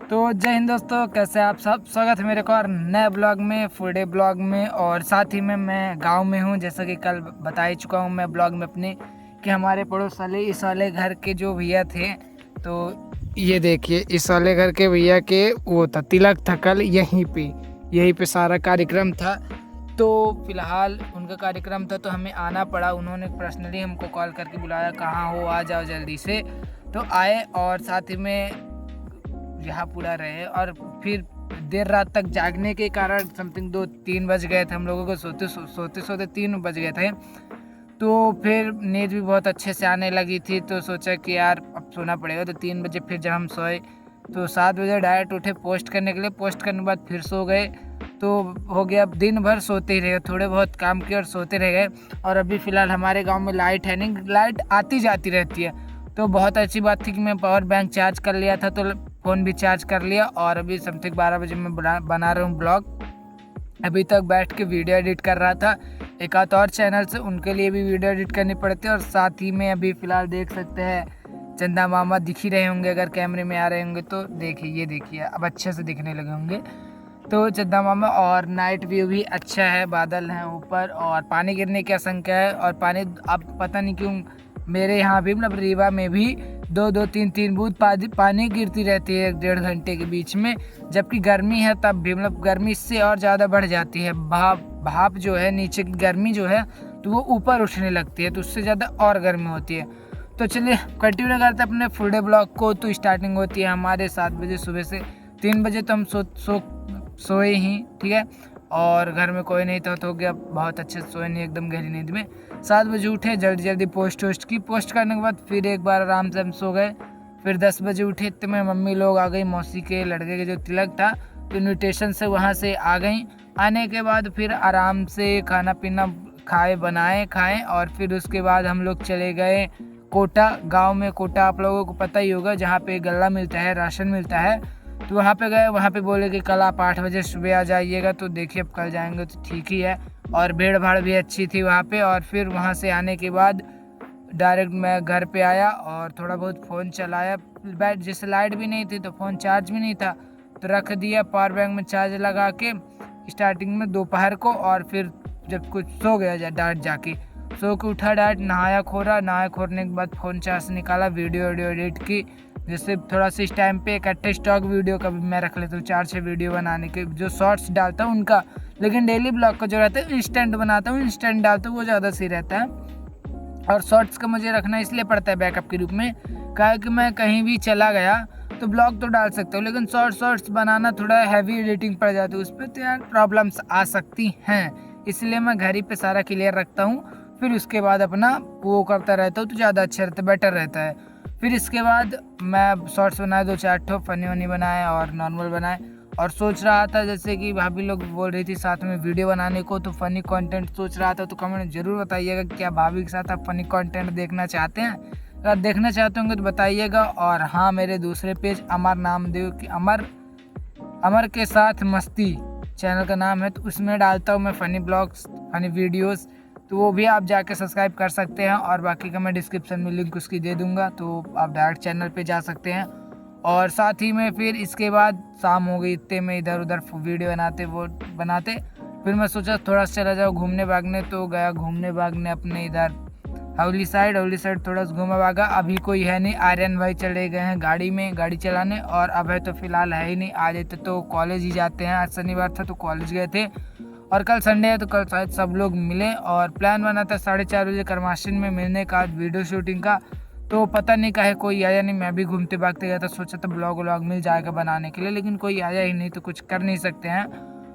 तो जय हिंद दोस्तों, कैसे आप सब। स्वागत है मेरे को और नए ब्लॉग में, फुल डे ब्लॉग में। और साथ ही में मैं गांव में हूं, जैसा कि कल बता ही चुका हूं मैं ब्लॉग में अपने कि हमारे पड़ोस वाले इस वाले घर के जो भैया थे, तो ये देखिए इस वाले घर के भैया के वो था तिलक था कल यहीं पे सारा कार्यक्रम था। तो फिलहाल उनका कार्यक्रम था तो हमें आना पड़ा। उन्होंने पर्सनली हमको कॉल करके बुलाया, कहाँ हो, आ जाओ जल्दी से। तो आए और साथ ही में यहाँ पूरा रहे। और फिर देर रात तक जागने के कारण समथिंग 2-3 बज गए थे हम लोगों को। सोते 3 बज गए थे। तो फिर नींद भी बहुत अच्छे से आने लगी थी, तो सोचा कि यार अब सोना पड़ेगा। तो 3 बजे फिर जब हम सोए तो 7 बजे डायरेक्ट उठे पोस्ट करने के लिए। पोस्ट करने के बाद फिर सो गए। तो हो गया, अब दिन भर सोते ही रहे, थोड़े बहुत काम किए और सोते रह गए। और अभी फ़िलहाल हमारे गांव में लाइट है नहीं, लाइट आती जाती रहती है। तो बहुत अच्छी बात थी कि मैं पावर बैंक चार्ज कर लिया था, तो फ़ोन भी चार्ज कर लिया। और अभी समथिंग 12 बजे मैं बना रहा हूँ ब्लॉग। अभी तक बैठ के वीडियो एडिट कर रहा था। एक आध और चैनल से उनके लिए भी वीडियो एडिट करनी पड़ती है। और साथ ही में अभी फ़िलहाल देख सकते हैं चंदा मामा दिख ही रहे होंगे, अगर कैमरे में आ रहे होंगे तो देखिए, ये देखिए अब अच्छे से दिखने लगे होंगे। तो चंदा मामा, और नाइट व्यू भी अच्छा है, बादल हैं ऊपर और पानी गिरने की आशंका है। और पानी अब पता नहीं क्यों मेरे यहाँ भी, मतलब रीवा में भी 2-2 3-3 बूंद पानी गिरती रहती है 1-1.5 घंटे के बीच में। जबकि गर्मी है तब भी, मतलब गर्मी इससे और ज़्यादा बढ़ जाती है। भाप जो है, नीचे की गर्मी जो है तो वो ऊपर उठने लगती है, तो उससे ज़्यादा और गर्मी होती है। तो चलिए कंटिन्यू करते हैं अपने फुल डे ब्लॉग को। तो स्टार्टिंग होती है हमारे 7 बजे सुबह से। 3 बजे तो हम सोए ही, ठीक है। और घर में कोई नहीं था तो हो गया, बहुत अच्छे से सोए नहीं, एकदम गहरी नींद में। 7 बजे उठे, जल्दी जल्दी पोस्ट पोस्ट करने के बाद फिर एक बार आराम से हम सो गए। फिर 10 बजे उठे तो मैं मम्मी लोग आ गई, मौसी के लड़के के जो तिलक था तो इन्विटेशन से वहाँ से आ गई। आने के बाद फिर आराम से खाना पीना खाएं और फिर उसके बाद हम लोग चले गए कोटा। गांव में कोटा आप लोगों को पता ही होगा, जहाँ पे गल्ला मिलता है, राशन मिलता है। तो वहाँ पे गए, वहाँ पे बोले कि कल आप 8 बजे सुबह आ जाइएगा। तो देखिए अब कल जाएंगे तो ठीक ही है। और भीड़ भाड़ भी अच्छी थी वहाँ पे। और फिर वहाँ से आने के बाद डायरेक्ट मैं घर पे आया और थोड़ा बहुत फ़ोन चलाया। जैसे लाइट भी नहीं थी तो फ़ोन चार्ज भी नहीं था, तो रख दिया पावर बैंक में चार्ज लगा के स्टार्टिंग में दोपहर को। और फिर जब कुछ सो गया डायरेक्ट जाके सो के उठा, डायरेक्ट नहाया खोरने के बाद फ़ोन चार्ज से निकाला, वीडियो एडिट की। जैसे थोड़ा सा इस टाइम पे इकट्ठे स्टॉक वीडियो का भी मैं रख लेता हूँ, 4-6 वीडियो बनाने के, जो शॉर्ट्स डालता हूँ उनका। लेकिन डेली ब्लॉग का जो रहता है इंस्टेंट बनाता हूँ, इंस्टेंट डालता हूँ, वो ज़्यादा सही रहता है। और शॉर्ट्स का मुझे रखना इसलिए पड़ता है बैकअप के रूप में, कहा कि मैं कहीं भी चला गया तो ब्लॉग तो डाल सकता हूँ, लेकिन शॉर्ट्स बनाना थोड़ा हैवी एडिटिंग पड़ जाती है उस पर, तो यार प्रॉब्लम्स आ सकती हैं। इसलिए मैं घर ही पे सारा क्लियर रखता हूँ, फिर उसके बाद अपना वो करता रहता हूँ, तो ज़्यादा अच्छा रहता है, बेटर रहता है। फिर इसके बाद मैं शॉर्ट्स बनाए 2-4 ठो, फनी वनी बनाए और नॉर्मल बनाए। और सोच रहा था, जैसे कि भाभी लोग बोल रही थी साथ में वीडियो बनाने को, तो फ़नी कंटेंट सोच रहा था। तो कमेंट जरूर बताइएगा क्या भाभी के साथ आप फ़नी कंटेंट देखना चाहते हैं। अगर देखना चाहते होंगे तो बताइएगा। और हाँ, मेरे दूसरे पेज अमर नामदेव की अमर के साथ मस्ती चैनल का नाम है, तो उसमें डालता हूँ मैं फ़नी ब्लॉग्स, फ़नी वीडियोस। तो वो भी आप जाके सब्सक्राइब कर सकते हैं। और बाकी का मैं डिस्क्रिप्शन में लिंक उसकी दे दूँगा, तो आप डायरेक्ट चैनल पे जा सकते हैं। और साथ ही में फिर इसके बाद शाम हो गई, इतने में इधर उधर वीडियो बनाते फिर मैं सोचा थोड़ा सा चला जाओ घूमने भागने। तो गया घूमने भागने अपने इधर हवली साइड थोड़ा सा घूमा भागा। अभी कोई है नहीं, आर्यन भाई चले गए हैं गाड़ी चलाने। और अभय तो फिलहाल है ही नहीं, आ जाते तो कॉलेज ही जाते हैं। आज शनिवार था तो कॉलेज गए थे, और कल संडे है तो कल शायद सब लोग मिलें। और प्लान बना था 4:30 बजे करमाशन में मिलने का, वीडियो शूटिंग का। तो पता नहीं काहे कोई आया नहीं, मैं भी घूमते भागते गया था, सोचा था ब्लॉग मिल जाएगा बनाने के लिए, लेकिन कोई आया ही नहीं, तो कुछ कर नहीं सकते हैं।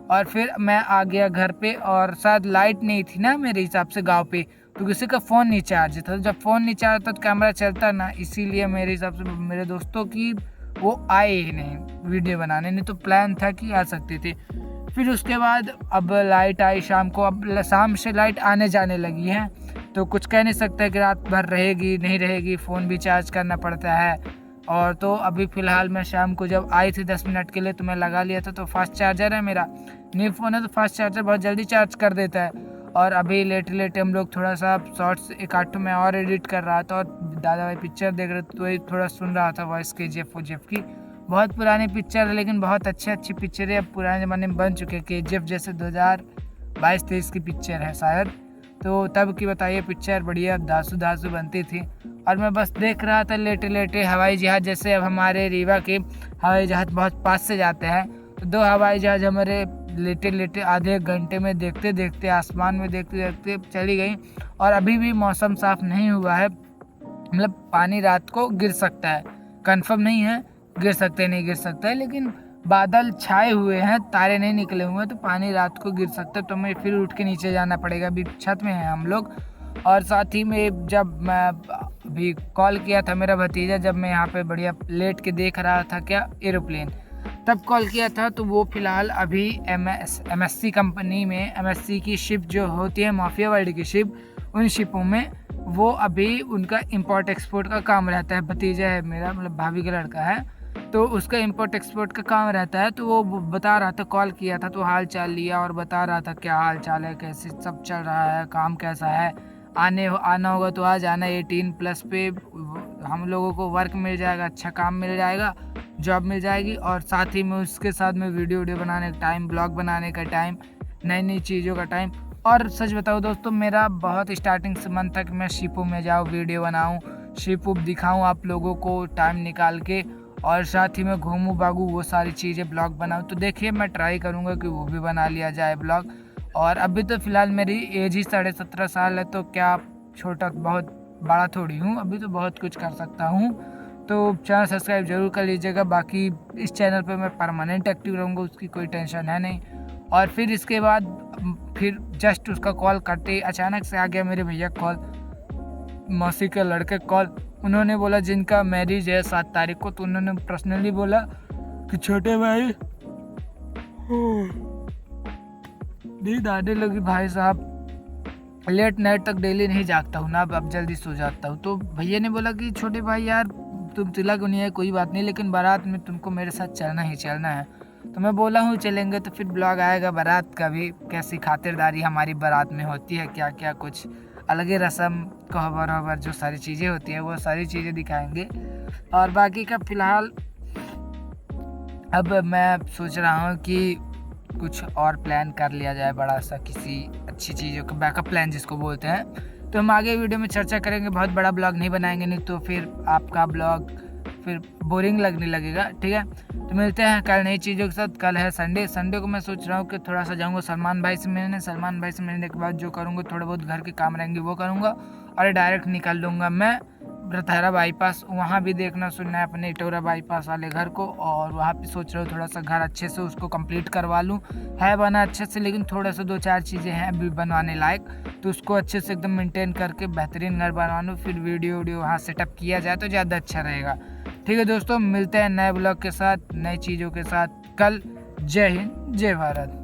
और फिर मैं आ गया घर पे, और शायद लाइट नहीं थी ना मेरे हिसाब से गांव पे, तो किसी का फ़ोन नहीं चार्ज था। जब फ़ोन नहीं चार्ज था तो कैमरा चलता ना, इसीलिए मेरे हिसाब से मेरे दोस्तों की वो आए ही नहीं वीडियो बनाने, नहीं तो प्लान था कि आ सकते थे। फिर उसके बाद अब लाइट आई शाम को, अब शाम से लाइट आने जाने लगी है, तो कुछ कह नहीं सकते कि रात भर रहेगी नहीं रहेगी, फ़ोन भी चार्ज करना पड़ता है। और तो अभी फ़िलहाल मैं शाम को जब आई थी 10 मिनट के लिए तो मैं लगा लिया था, तो फास्ट चार्जर है मेरा, न्यू फ़ोन है तो फास्ट चार्जर बहुत जल्दी चार्ज कर देता है। और अभी लेटे हम लोग थोड़ा सा शॉर्ट्स 1-8 में और एडिट कर रहा था, और दादा भाई पिक्चर देख रहे थे तो वही थोड़ा सुन रहा था वॉइस के जेफ की। बहुत पुरानी पिक्चर है लेकिन बहुत अच्छी पिक्चर है। अब पुराने ज़माने में बन चुके KGF जैसे 2022-23 की पिक्चर है शायद, तो तब की बताइए पिक्चर बढ़िया धांसू धांसू बनती थी। और मैं बस देख रहा था लेटे लेटे हवाई जहाज़, जैसे अब हमारे रीवा के हवाई जहाज़ बहुत पास से जाते हैं, तो 2 हवाई जहाज़ हमारे लेटे लेटे आधे एक घंटे में देखते देखते आसमान में देखते देखते चली गई। और अभी भी मौसम साफ़ नहीं हुआ है, मतलब पानी रात को गिर सकता है, कंफर्म नहीं है गिर सकते नहीं गिर सकता है, लेकिन बादल छाए हुए हैं, तारे नहीं निकले हुए हैं, तो पानी रात को गिर सकता है। तो हमें फिर उठ के नीचे जाना पड़ेगा, अभी छत में हैं हम लोग। और साथ ही में जब मैं अभी कॉल किया था मेरा भतीजा, जब मैं यहाँ पे बढ़िया लेट के देख रहा था क्या एरोप्लेन, तब कॉल किया था, तो वो फ़िलहाल अभी MSC कंपनी में, MSC की शिप जो होती है माफिया वर्ल्ड की शिप, उन शिपों में वो अभी उनका इंपोर्ट एक्सपोर्ट का काम रहता है। भतीजा है मेरा, मतलब भाभी का लड़का है, तो उसका इंपोर्ट एक्सपोर्ट का काम रहता है। तो वो बता रहा था, कॉल किया था तो हाल चाल लिया और बता रहा था क्या हाल चाल है, कैसे सब चल रहा है, काम कैसा है, आना होगा तो आ जाना। 18+ पे हम लोगों को वर्क मिल जाएगा, अच्छा काम मिल जाएगा, जॉब मिल जाएगी, और साथ ही में उसके साथ में वीडियो बनाने का टाइम, ब्लॉग बनाने का टाइम, नई नई चीज़ों का टाइम। और सच बताऊँ दोस्तों, मेरा बहुत स्टार्टिंग से मन था कि मैं शिपों में जाऊँ, वीडियो बनाऊँ, शिप उप दिखाऊँ आप लोगों को टाइम निकाल के, और साथ ही में घूमूँ भागूँ, वो सारी चीज़ें ब्लॉग बनाऊँ। तो देखिए मैं ट्राई करूँगा कि वो भी बना लिया जाए ब्लॉग। और अभी तो फ़िलहाल मेरी एज ही 17.5 साल है, तो क्या छोटा बहुत बड़ा थोड़ी हूँ, अभी तो बहुत कुछ कर सकता हूँ। तो चैनल सब्सक्राइब जरूर कर लीजिएगा। बाकी इस चैनल पे मैं परमानेंट एक्टिव रहूँगा, उसकी कोई टेंशन है नहीं। और फिर इसके बाद फिर जस्ट उसका कॉल करते ही अचानक से आ गया मेरे भैया कॉल, मौसी के लड़के कॉल। उन्होंने बोला जिनका मैरिज है 7 तारीख को, तो उन्होंने पर्सनली बोला कि छोटे भाई नींद आने लगी भाई साहब, लेट नाइट तक डेली नहीं जागता हूँ ना, अब जल्दी सो जाता हूँ। तो भैया ने बोला कि छोटे भाई यार तुम तिलक नहीं है कोई बात नहीं, लेकिन बारात में तुमको मेरे साथ चलना ही चलना है। तो मैं बोला हूँ चलेंगे, तो फिर ब्लॉग आएगा बारात का भी, कैसी खातिरदारी हमारी बारात में होती है, क्या क्या कुछ अलग ही रस्म कोहबर वहबर जो सारी चीज़ें होती हैं वो सारी चीज़ें दिखाएंगे। और बाकी का फ़िलहाल अब मैं सोच रहा हूँ कि कुछ और प्लान कर लिया जाए, बड़ा सा किसी अच्छी चीज़ों का बैकअप प्लान जिसको बोलते हैं। तो हम आगे वीडियो में चर्चा करेंगे, बहुत बड़ा ब्लॉग नहीं बनाएंगे, नहीं तो फिर आपका ब्लॉग फिर बोरिंग लगने लगेगा। ठीक है, तो मिलते हैं कल नई चीज़ों के साथ। कल है संडे को मैं सोच रहा हूँ कि थोड़ा सा जाऊँगा सलमान भाई से मिलने। सलमान भाई से मिलने के बाद जो करूँगा, थोड़े बहुत घर के काम रहेंगे वो करूँगा, और डायरेक्ट निकल लूँगा मैं रतहरा बाईपास, वहाँ भी देखना सुनना है अपने इटोरा बाईपास वाले घर को। और वहाँ पे सोच रहा हूँ थोड़ा सा घर अच्छे से उसको कंप्लीट करवा लूँ, है बना अच्छे से, लेकिन थोड़ा सा 2-4 चीज़ें हैं अभी बनवाने लायक, तो उसको अच्छे से एकदम मेंटेन करके बेहतरीन घर बनवा लूँ, फिर वीडियो वहाँ सेटअप किया जाए तो ज़्यादा अच्छा रहेगा। ठीक है दोस्तों, मिलते हैं नए ब्लॉग के साथ, नई चीज़ों के साथ कल। जय हिंद, जय भारत।